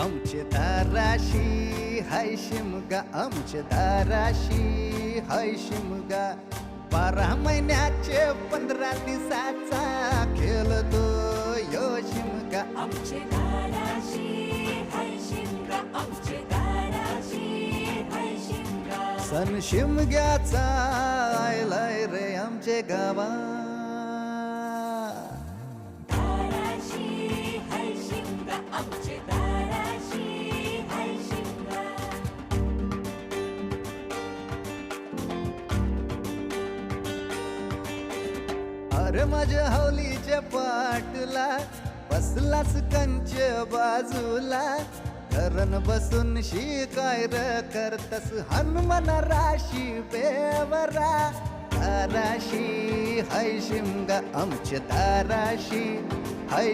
आमचे दाराशी हाय शिमगा, आमचे दाराशी हाय शिमगा. 12 महिन्याचे 15 दिवसाचा खेळतो यो शिमगा. आमचे दाराशी हाय शिमगा, आमचे दाराशी हाय शिमगा. सण शिमग्याचा आयलाय रे आमचे गावा. दाराशी हाय शिमगा, आमचे दाराशी हाय शिमगा. अरे माझ्या हौलीच्या पाटला बसलास कंच बाजूला. धरण बसून शिकाय र करतस हनुमान राशी बेवरा. दाराशी हाय शिमगा, आमच्या दाराशी हाय